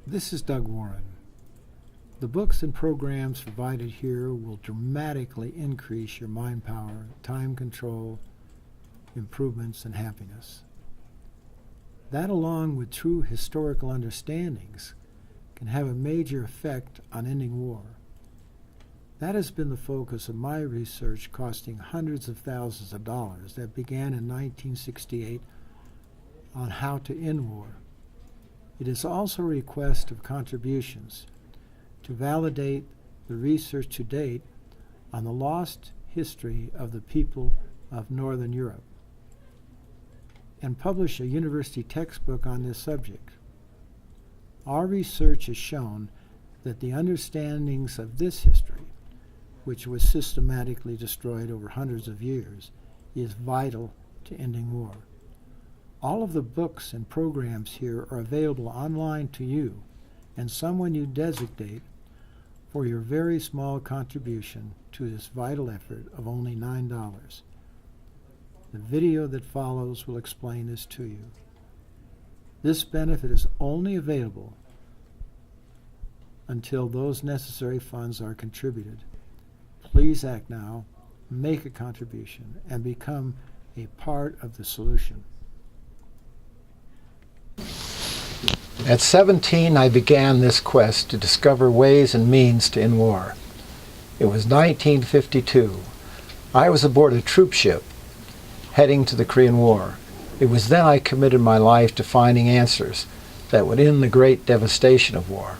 This is Doug Warren. The books and programs provided here will dramatically increase your mind power, time control, improvements, and happiness. That, along with true historical understandings, can have a major effect on ending war. That has been the focus of my research, costing hundreds of thousands of dollars, that began in 1968 on how to end war. It is also a request of contributions to validate the research to date on the lost history of the people of Northern Europe, and publish a university textbook on this subject. Our research has shown that the understandings of this history, which was systematically destroyed over hundreds of years, is vital to ending war. All of the books and programs here are available online to you and someone you designate for your very small contribution to this vital effort of only $9. The video that follows will explain this to you. This benefit is only available until those necessary funds are contributed. Please act now, make a contribution, and become a part of the solution. At 17, I began this quest to discover ways and means to end war. It was 1952. I was aboard a troop ship heading to the Korean War. It was then I committed my life to finding answers that would end the great devastation of war.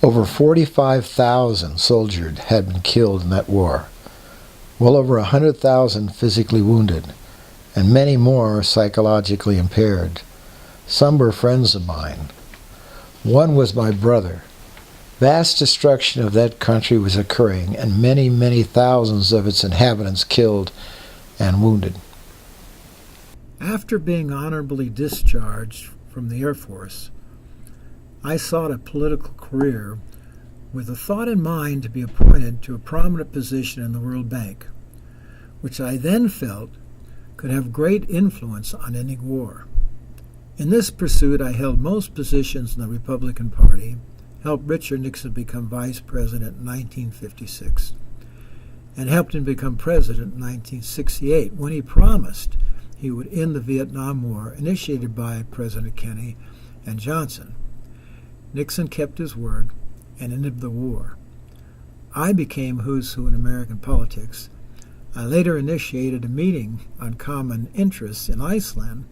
Over 45,000 soldiers had been killed in that war, well over 100,000 physically wounded, and many more psychologically impaired. Some were friends of mine. One was my brother. Vast destruction of that country was occurring, and many, many thousands of its inhabitants killed and wounded. After being honorably discharged from the Air Force, I sought a political career with the thought in mind to be appointed to a prominent position in the World Bank, which I then felt could have great influence on ending war. In this pursuit, I held most positions in the Republican Party, helped Richard Nixon become vice president in 1956, and helped him become president in 1968 when he promised he would end the Vietnam War initiated by President Kennedy and Johnson. Nixon kept his word and ended the war. I became who's who in American politics. I later initiated a meeting on common interests in Iceland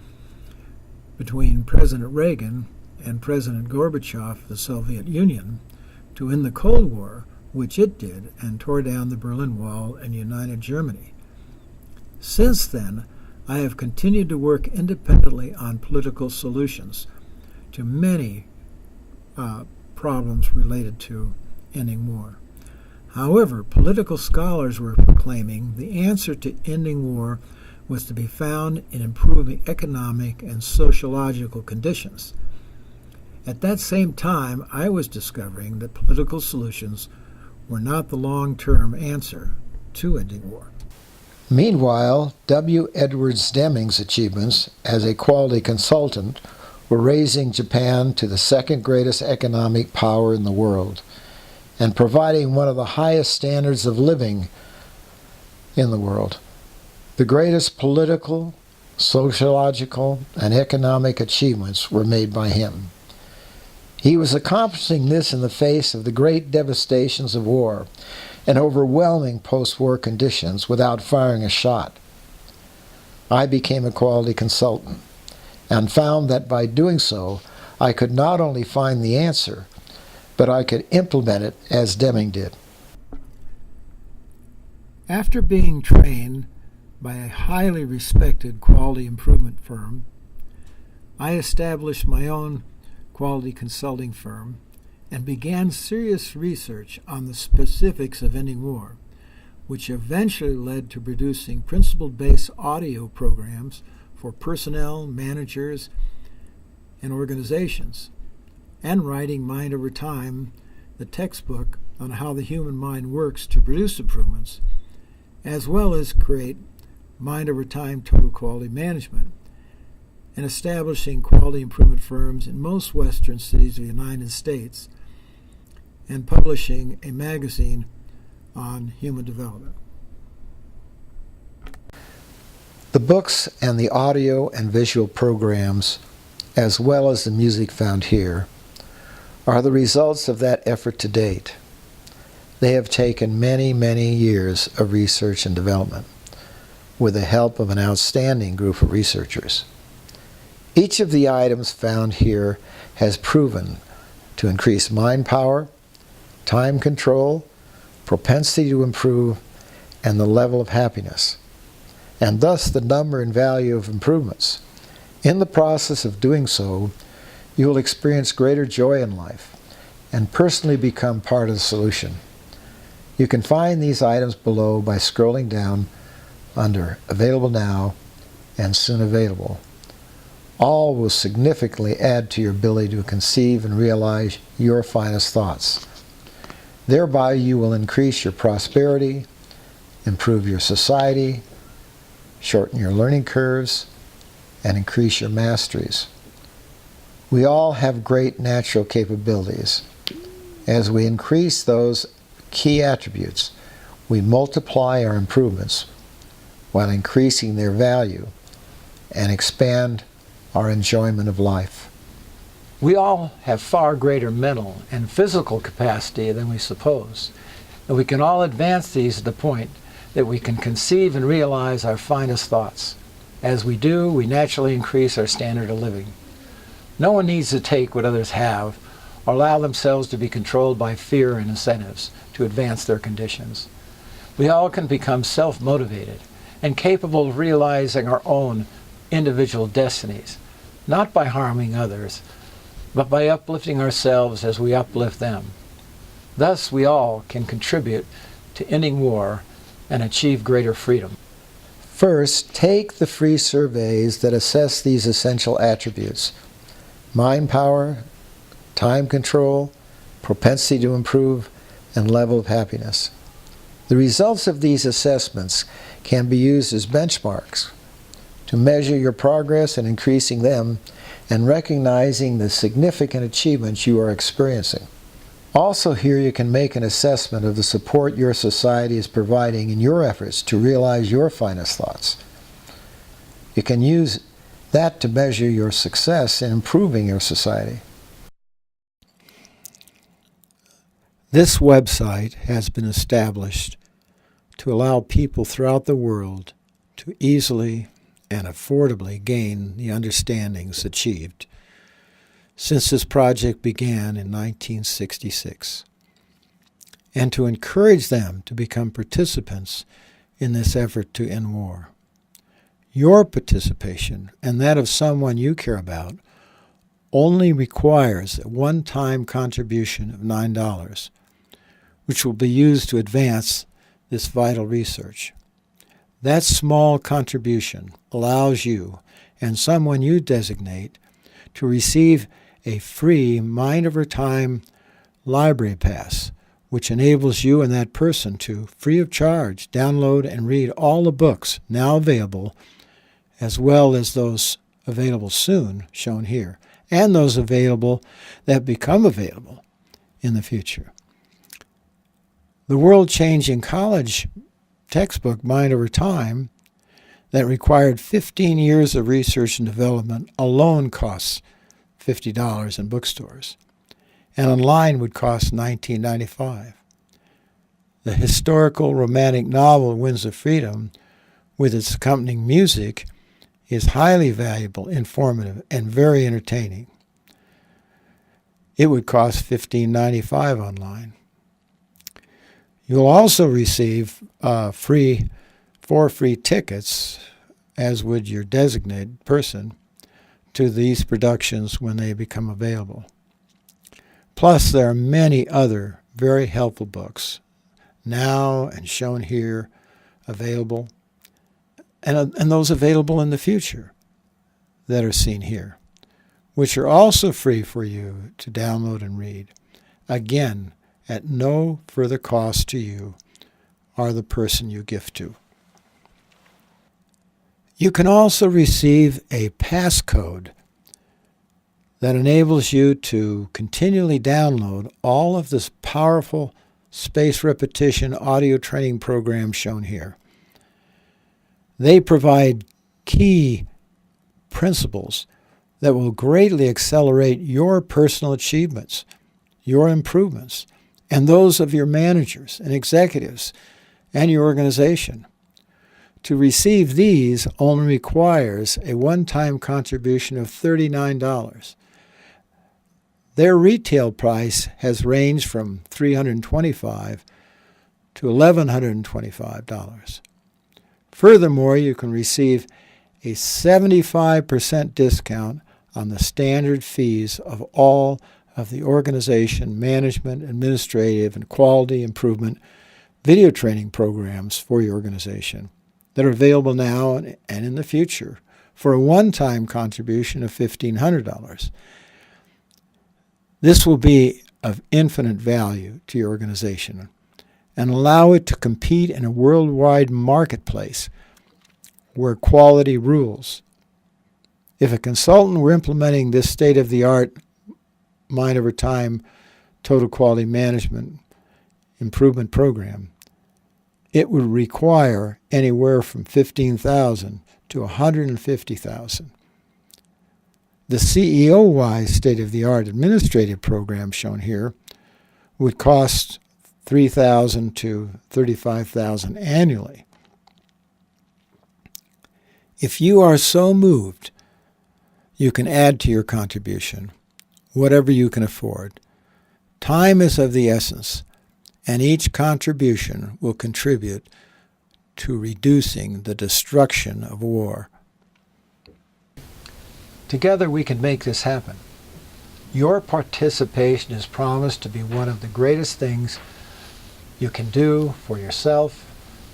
between President Reagan and President Gorbachev of the Soviet Union to end the Cold War, which it did, and tore down the Berlin Wall and united Germany. Since then, I have continued to work independently on political solutions to many problems related to ending war. However, political scholars were proclaiming the answer to ending war was to be found in improving economic and sociological conditions. At that same time, I was discovering that political solutions were not the long-term answer to ending war. Meanwhile, W. Edwards Deming's achievements as a quality consultant were raising Japan to the second greatest economic power in the world and providing one of the highest standards of living in the world. The greatest political, sociological, and economic achievements were made by him. He was accomplishing this in the face of the great devastations of war and overwhelming post-war conditions without firing a shot. I became a quality consultant and found that by doing so, I could not only find the answer, but I could implement it as Deming did. After being trained by a highly respected quality improvement firm, I established my own quality consulting firm and began serious research on the specifics of ending war, which eventually led to producing principle-based audio programs for personnel, managers, and organizations, and writing Mind Over Time, the textbook on how the human mind works to produce improvements, as well as create Mind Over Time Total Quality Management, and establishing quality improvement firms in most western cities of the United States, and publishing a magazine on human development. The books and the audio and visual programs, as well as the music found here, are the results of that effort to date. They have taken many, many years of research and development, with the help of an outstanding group of researchers. Each of the items found here has proven to increase mind power, time control, propensity to improve, and the level of happiness, and thus the number and value of improvements. In the process of doing so, you will experience greater joy in life and personally become part of the solution. You can find these items below by scrolling down under Available Now and Soon Available. All will significantly add to your ability to conceive and realize your finest thoughts. Thereby you will increase your prosperity, improve your society, shorten your learning curves, and increase your masteries. We all have great natural capabilities. As we increase those key attributes, we multiply our improvements while increasing their value and expand our enjoyment of life. We all have far greater mental and physical capacity than we suppose, and we can all advance these to the point that we can conceive and realize our finest thoughts. As we do, we naturally increase our standard of living. No one needs to take what others have or allow themselves to be controlled by fear and incentives to advance their conditions. We all can become self-motivated and capable of realizing our own individual destinies, not by harming others, but by uplifting ourselves as we uplift them. Thus, we all can contribute to ending war and achieve greater freedom. First, take the free surveys that assess these essential attributes: mind power, time control, propensity to improve, and level of happiness. The results of these assessments can be used as benchmarks to measure your progress in increasing them and recognizing the significant achievements you are experiencing. Also here you can make an assessment of the support your society is providing in your efforts to realize your finest thoughts. You can use that to measure your success in improving your society. This website has been established to allow people throughout the world to easily and affordably gain the understandings achieved since this project began in 1966, and to encourage them to become participants in this effort to end war. Your participation and that of someone you care about only requires a one-time contribution of $9, which will be used to advance this vital research. That small contribution allows you and someone you designate to receive a free Mind Over Time library pass, which enables you and that person to, free of charge, download and read all the books now available, as well as those available soon, shown here, and those available that become available in the future. The world-changing college textbook, Mind Over Time, that required 15 years of research and development alone costs $50 in bookstores, and online would cost $19.95. The historical romantic novel Winds of Freedom, with its accompanying music, is highly valuable, informative, and very entertaining. It would cost $15.95 online. You'll also receive four free tickets, as would your designated person, to these productions when they become available. Plus, there are many other very helpful books, now and shown here, available, and those available in the future that are seen here, which are also free for you to download and read, again, at no further cost to you or the person you gift to. You can also receive a passcode that enables you to continually download all of this powerful space repetition audio training programs shown here. They provide key principles that will greatly accelerate your personal achievements, your improvements, and those of your managers and executives and your organization. To receive these only requires a one-time contribution of $39. Their retail price has ranged from $325 to $1,125. Furthermore, you can receive a 75% discount on the standard fees of all of the organization, management, administrative, and quality improvement video training programs for your organization that are available now and in the future for a one-time contribution of $1,500. This will be of infinite value to your organization and allow it to compete in a worldwide marketplace where quality rules. If a consultant were implementing this state-of-the-art mind over time total quality management improvement program, it would require anywhere from $15,000 to $150,000. The CEO-wise state-of-the-art administrative program shown here would cost $3,000 to $35,000 annually. If you are so moved, you can add to your contribution, whatever you can afford. Time is of the essence, and each contribution will contribute to reducing the destruction of war. Together we can make this happen. Your participation is promised to be one of the greatest things you can do for yourself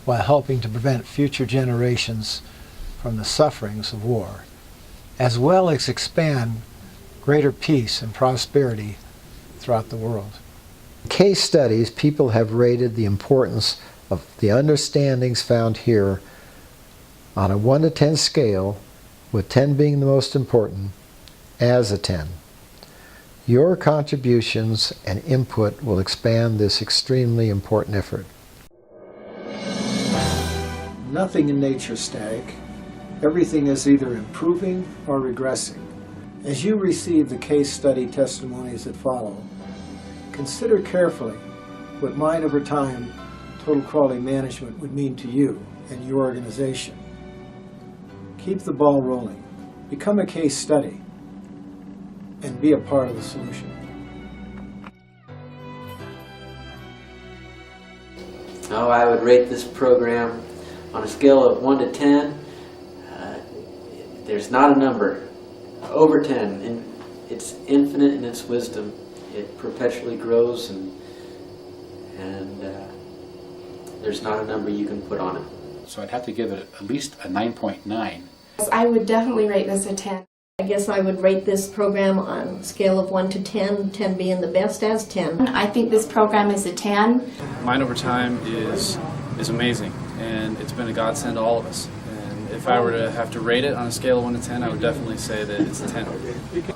while helping to prevent future generations from the sufferings of war, as well as expand greater peace and prosperity throughout the world. In case studies, people have rated the importance of the understandings found here on a 1 to 10 scale, with 10 being the most important, as a 10. Your contributions and input will expand this extremely important effort. Nothing in nature is static. Everything is either improving or regressing. As you receive the case study testimonies that follow, consider carefully what mind over time total quality management would mean to you and your organization. Keep the ball rolling. Become a case study and be a part of the solution. Oh, I would rate this program on a scale of 1 to 10. There's not a number. Over 10. And it's infinite in its wisdom. It perpetually grows, and there's not a number you can put on it. So I'd have to give it at least a 9.9. I would definitely rate this a 10. I guess I would rate this program on a scale of 1 to 10, 10 being the best as 10. I think this program is a 10. Mind over time is amazing, and it's been a godsend to all of us. And if I were to have to rate it on a scale of 1 to 10, I would definitely say that it's a 10.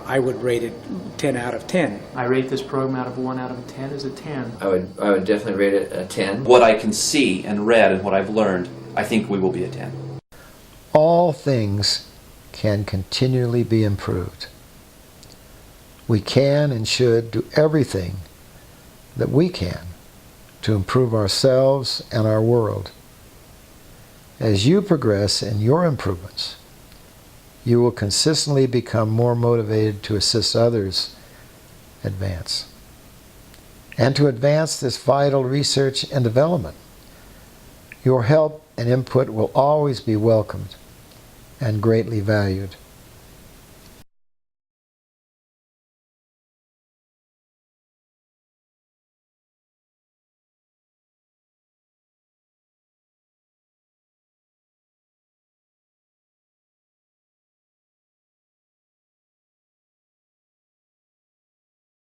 I would rate it 10 out of 10. I rate this program out of 1 out of 10 as a 10. I would definitely rate it a 10. What I can see and read and what I've learned, I think we will be a 10. All things can continually be improved. We can and should do everything that we can to improve ourselves and our world. As you progress in your improvements, you will consistently become more motivated to assist others advance and to advance this vital research and development. Your help and input will always be welcomed and greatly valued.